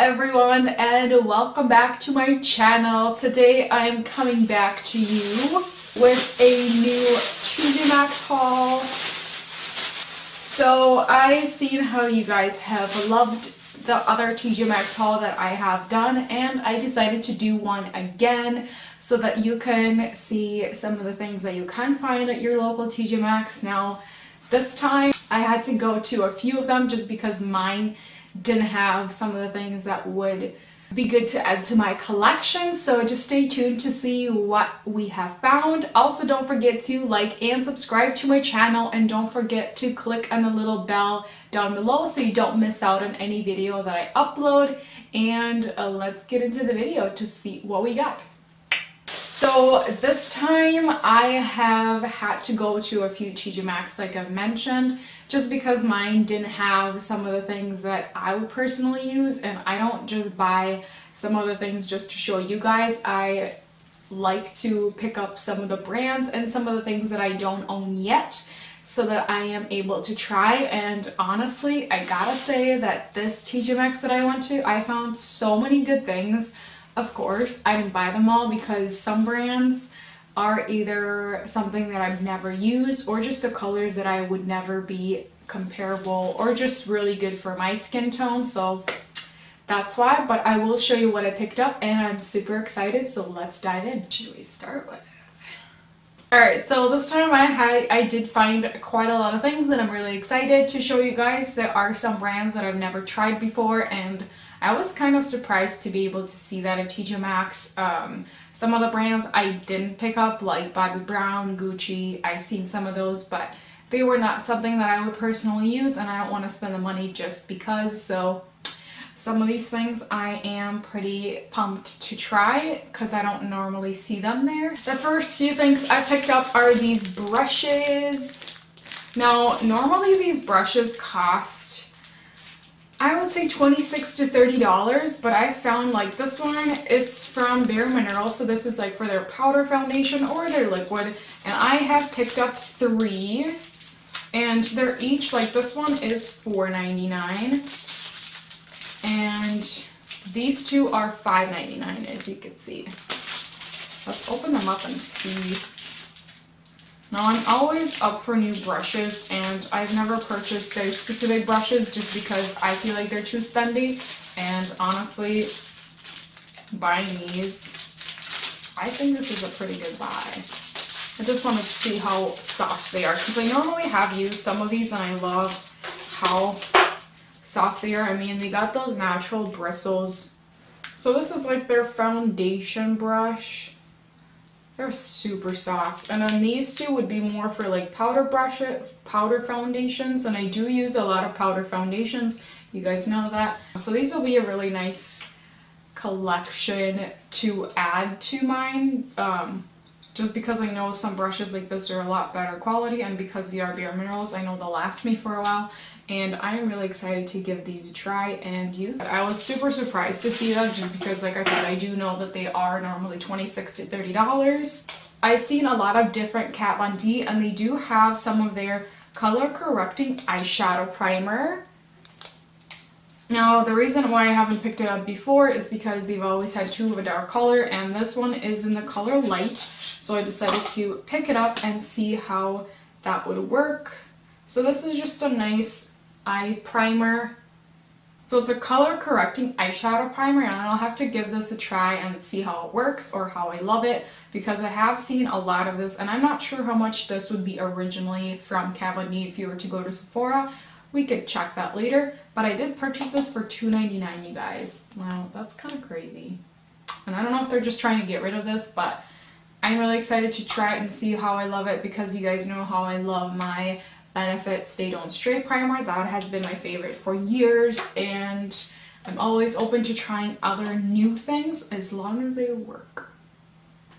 everyone, and welcome back to my channel. Today I am coming back to you with a new TJ Maxx haul. So I've seen how you guys have loved the other TJ Maxx haul that I have done, and I decided to do one again so that you can see some of the things that you can find at your local TJ Maxx. Now this time I had to go to a few of them just because mine didn't have some of the things that would be good to add to my collection, so just stay tuned to see what we have found. Also, don't forget to like and subscribe to my channel, and don't forget to click on the little bell down below so you don't miss out on any video that I upload. And let's get into the video to see what we got. So this time I have had to go to a few TJ Maxx, like I've mentioned, just because mine didn't have some of the things that I would personally use, and I don't just buy some of the things just to show you guys. I like to pick up some of the brands and some of the things that I don't own yet so that I am able to try. And honestly, I gotta say that this TJ Maxx that I went to, I found so many good things. Of course, I didn't buy them all because some brands are either something that I've never used or just the colors that I would never be comparable or just really good for my skin tone. So that's why, but I will show you what I picked up and I'm super excited. So let's dive in. What should we start with? Alright, so this time I did find quite a lot of things and I'm really excited to show you guys. There are some brands that I've never tried before, and I was kind of surprised to be able to see that at TJ Maxx. Some of the brands I didn't pick up, like Bobbi Brown, Gucci. I've seen some of those, but they were not something that I would personally use, and I don't want to spend the money just because. So some of these things I am pretty pumped to try because I don't normally see them there. The first few things I picked up are these brushes. Now, normally these brushes cost, I would say $26 to $30, but I found like this one, it's from Bare Minerals, so this is like for their powder foundation or their liquid, and I have picked up 3, and they're each, like this one is $4.99, and these two are $5.99, as you can see. Let's open them up and see. Now, I'm always up for new brushes, and I've never purchased their specific brushes just because I feel like they're too spendy, and honestly, buying these, I think this is a pretty good buy. I just wanted to see how soft they are, because I normally have used some of these and I love how soft they are. I mean, they got those natural bristles. So this is like their foundation brush. They're super soft, and then these two would be more for like powder foundations, and I do use a lot of powder foundations, you guys know that. So these will be a really nice collection to add to mine, just because I know some brushes like this are a lot better quality, and because they are Bare Minerals, I know they'll last me for a while. And I am really excited to give these a try and use them. I was super surprised to see them just because, like I said, I do know that they are normally $26 to $30. I've seen a lot of different Kat Von D, and they do have some of their color correcting eyeshadow primer. Now, the reason why I haven't picked it up before is because they've always had 2 of a dark color, and this one is in the color light. So I decided to pick it up and see how that would work. So this is just a nice eye primer. So it's a color correcting eyeshadow primer, and I'll have to give this a try and see how it works or how I love it, because I have seen a lot of this, and I'm not sure how much this would be originally from Kat Von D if you were to go to Sephora. We could check that later, but I did purchase this for $2.99, you guys. Wow, that's kind of crazy. And I don't know if they're just trying to get rid of this, but I'm really excited to try it and see how I love it, because you guys know how I love my Benefit Stay Don't Stray primer. That has been my favorite for years, and I'm always open to trying other new things as long as they work.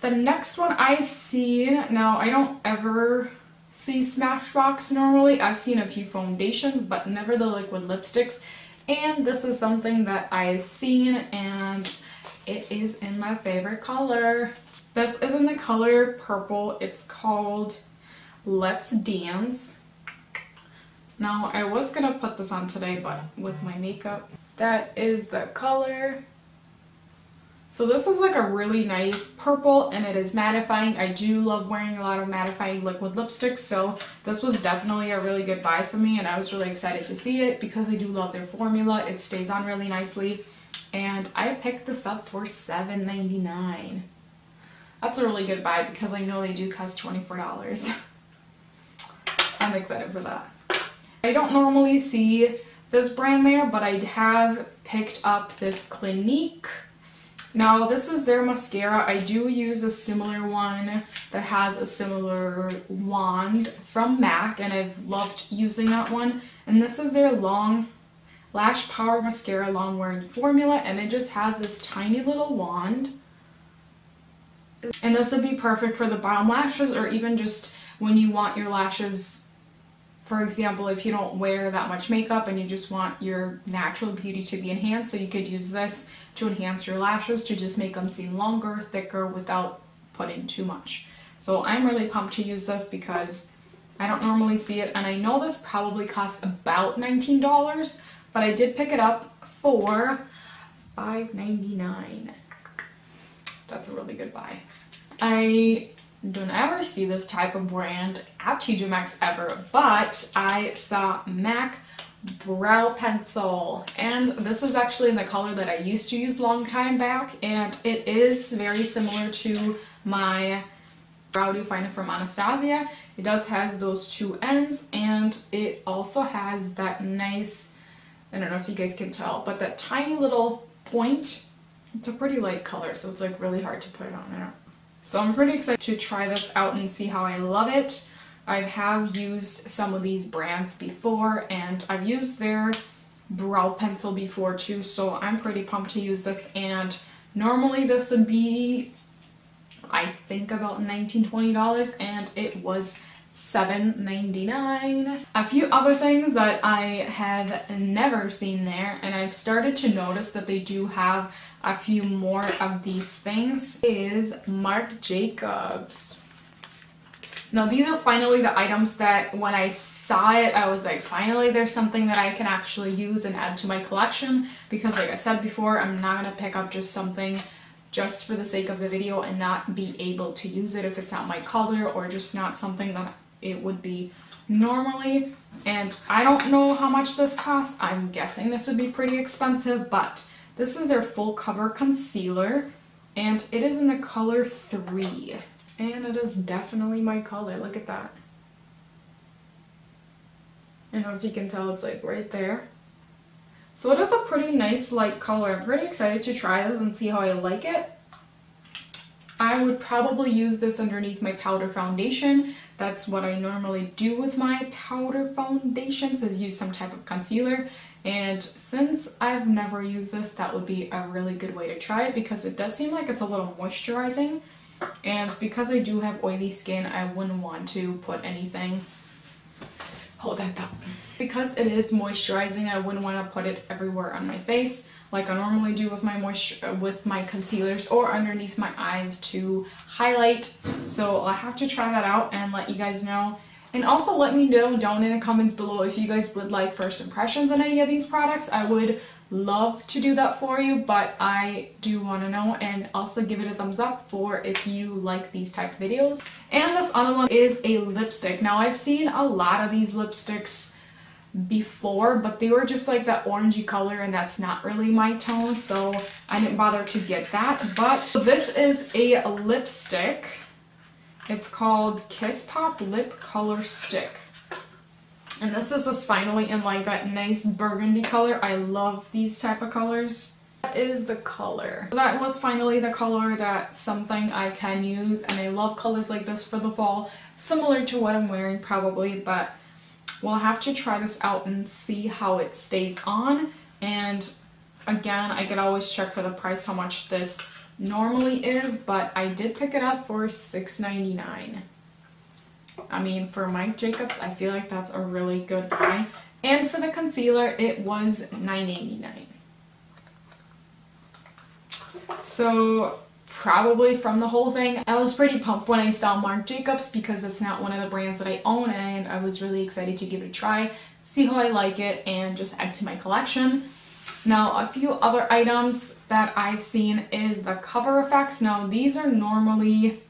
The next one I've seen, now I don't ever see Smashbox normally. I've seen a few foundations, but never the liquid lipsticks, and this is something that I've seen, and it is in my favorite color. This is in the color purple. It's called Let's Dance. Now, I was gonna put this on today, but with my makeup. That is the color. So this is like a really nice purple, and it is mattifying. I do love wearing a lot of mattifying liquid lipsticks, so this was definitely a really good buy for me, and I was really excited to see it because I do love their formula. It stays on really nicely, and I picked this up for $7.99. That's a really good buy because I know they do cost $24. I'm excited for that. I don't normally see this brand there, but I have picked up this Clinique. Now, this is their mascara. I do use a similar one that has a similar wand from MAC, and I've loved using that one. And this is their Long Lash Power Mascara Long Wearing Formula, and it just has this tiny little wand. And this would be perfect for the bottom lashes, or even just when you want your lashes, for example, if you don't wear that much makeup and you just want your natural beauty to be enhanced, so you could use this to enhance your lashes, to just make them seem longer, thicker, without putting too much. So I'm really pumped to use this because I don't normally see it, and I know this probably costs about $19, but I did pick it up for $5.99. That's a really good buy. I don't ever see this type of brand at TJ Maxx ever, but I saw MAC brow pencil, and this is actually in the color that I used to use long time back, and it is very similar to my brow definer from Anastasia. It does has those two ends, and it also has that nice, I don't know if you guys can tell, but that tiny little point. It's a pretty light color, so it's like really hard to put it on there. So I'm pretty excited to try this out and see how I love it. I have used some of these brands before, and I've used their brow pencil before too, so I'm pretty pumped to use this. And normally this would be, I think, about $19–20, and it was $7.99. A few other things that I have never seen there, and I've started to notice that they do have a few more of these things, is Marc Jacobs. Now, these are finally the items that when I saw it, I was like, finally there's something that I can actually use and add to my collection, because like I said before, I'm not going to pick up just something just for the sake of the video and not be able to use it if it's not my color or just not something that it would be normally. And I don't know how much this costs. I'm guessing this would be pretty expensive, but this is their full cover concealer, and it is in the color 3. And it is definitely my color. Look at that. I don't know if you can tell, it's like right there. So it is a pretty nice light color. I'm pretty excited to try this and see how I like it. I would probably use this underneath my powder foundation. That's what I normally do with my powder foundations, is use some type of concealer. And since I've never used this, that would be a really good way to try it, because it does seem like it's a little moisturizing. And because I do have oily skin, I wouldn't want to put anything, hold that up. Because it is moisturizing, I wouldn't want to put it everywhere on my face like I normally do with my concealers, or underneath my eyes to highlight. So I'll have to try that out and let you guys know. And also let me know down in the comments below if you guys would like first impressions on any of these products. I would love to do that for you, but I do want to know. And also give it a thumbs up for if you like these type of videos. And this other one is a lipstick. Now, I've seen a lot of these lipsticks before, but they were just like that orangey color, and that's not really my tone, so I didn't bother to get that. But this is a lipstick. It's called Kiss Pop Lip Color Stick. And this is finally in like that nice burgundy color. I love these type of colors. That is the color. That was finally the color that something I can use, and I love colors like this for the fall, similar to what I'm wearing probably, but we'll have to try this out and see how it stays on. And again, I could always check for the price how much this normally is, but I did pick it up for $6.99. I mean, for Marc Jacobs, I feel like that's a really good buy. And for the concealer, it was $9.89. So probably from the whole thing. I was pretty pumped when I saw Marc Jacobs because it's not one of the brands that I own, and I was really excited to give it a try, see how I like it, and just add to my collection. Now, a few other items that I've seen is the Cover Effects. Now, these are normally,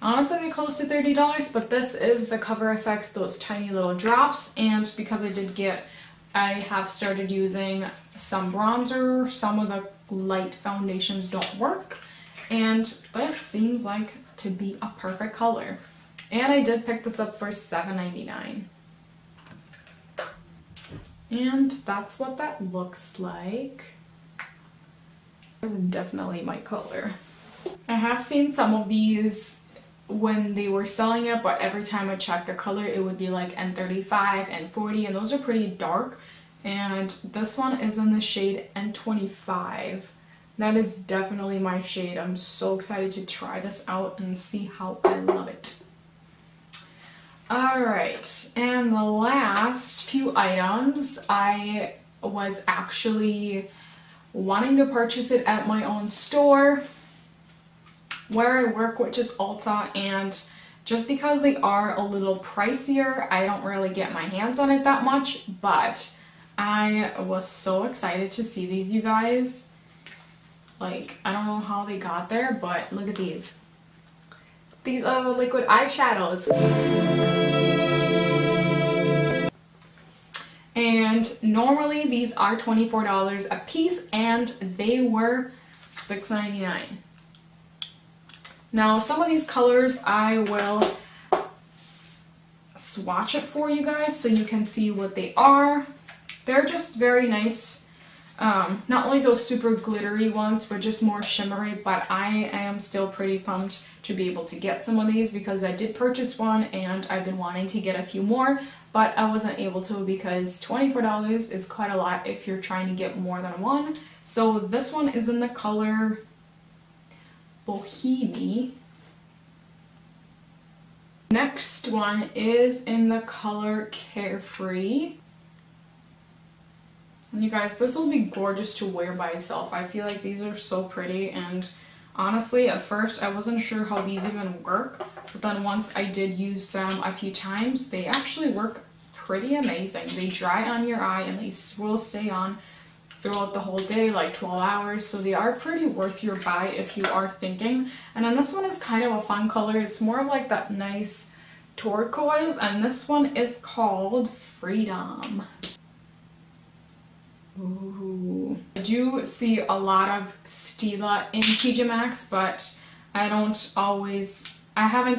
honestly, they're close to $30, but this is the Cover Effects, those tiny little drops, and because I have started using some bronzer, some of the light foundations don't work, and this seems like to be a perfect color. And I did pick this up for $7.99. And that's what that looks like. This is definitely my color. I have seen some of these when they were selling it, but every time I checked the color, it would be like N35, N40, and those are pretty dark. And this one is in the shade N25. That is definitely my shade. I'm so excited to try this out and see how I love it. Alright, and the last few items, I was actually wanting to purchase it at my own store where I work, which is Ulta, and just because they are a little pricier, I don't really get my hands on it that much, but I was so excited to see these, you guys. Like, I don't know how they got there, but look at these. These are the liquid eyeshadows. And normally these are $24 a piece, and they were $6.99. Now, some of these colors I will swatch it for you guys so you can see what they are. They're just very nice. Not like those super glittery ones, but just more shimmery, but I am still pretty pumped to be able to get some of these because I did purchase one and I've been wanting to get a few more, but I wasn't able to because $24 is quite a lot if you're trying to get more than one. So this one is in the color Bohemian. Next one is in the color Carefree. And you guys, this will be gorgeous to wear by itself. I feel like these are so pretty, and honestly, at first I wasn't sure how these even work, but then once I did use them a few times, they actually work pretty amazing. They dry on your eye and they will stay on throughout the whole day, like 12 hours, so they are pretty worth your buy if you are thinking. And then this one is kind of a fun color. It's more of like that nice turquoise, and this one is called Freedom. Ooh. I do see a lot of Stilla in TJ Maxx, but I haven't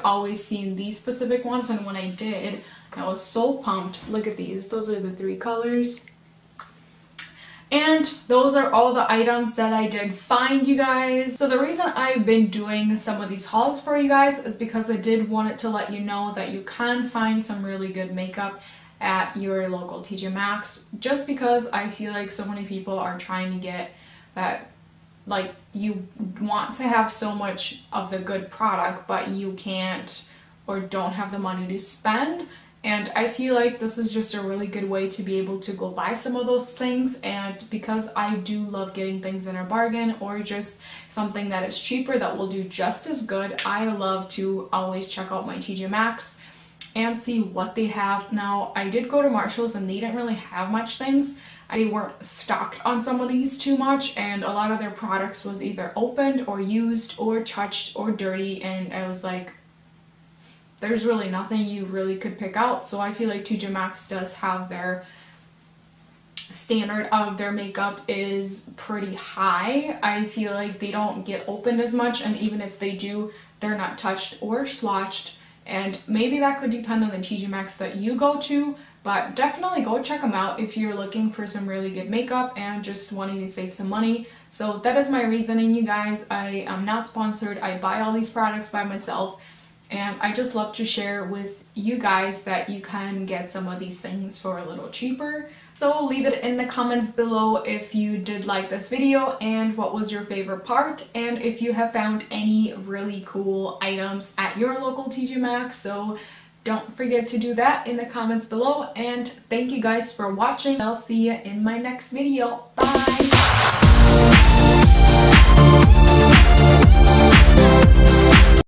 always seen these specific ones, and when I did, I was so pumped. Look at these. Those are the 3 colors. And those are all the items that I did find, you guys. So the reason I've been doing some of these hauls for you guys is because I did want it to let you know that you can find some really good makeup at your local TJ Maxx, just because I feel like so many people are trying to get that, like, you want to have so much of the good product, but you can't or don't have the money to spend. And I feel like this is just a really good way to be able to go buy some of those things. And because I do love getting things in a bargain or just something that is cheaper that will do just as good, I love to always check out my TJ Maxx and see what they have. Now, I did go to Marshall's and they didn't really have much things. They weren't stocked on some of these too much, and a lot of their products was either opened or used or touched or dirty, and I was like, there's really nothing you really could pick out. So I feel like TJ Maxx does have their standard of their makeup is pretty high. I feel like they don't get opened as much, and even if they do, they're not touched or swatched. And maybe that could depend on the TJ Maxx that you go to, but definitely go check them out if you're looking for some really good makeup and just wanting to save some money. So that is my reasoning, you guys. I am not sponsored. I buy all these products by myself, and I just love to share with you guys that you can get some of these things for a little cheaper. So leave it in the comments below if you did like this video and what was your favorite part, and if you have found any really cool items at your local TJ Maxx. So don't forget to do that in the comments below, and thank you guys for watching. I'll see you in my next video.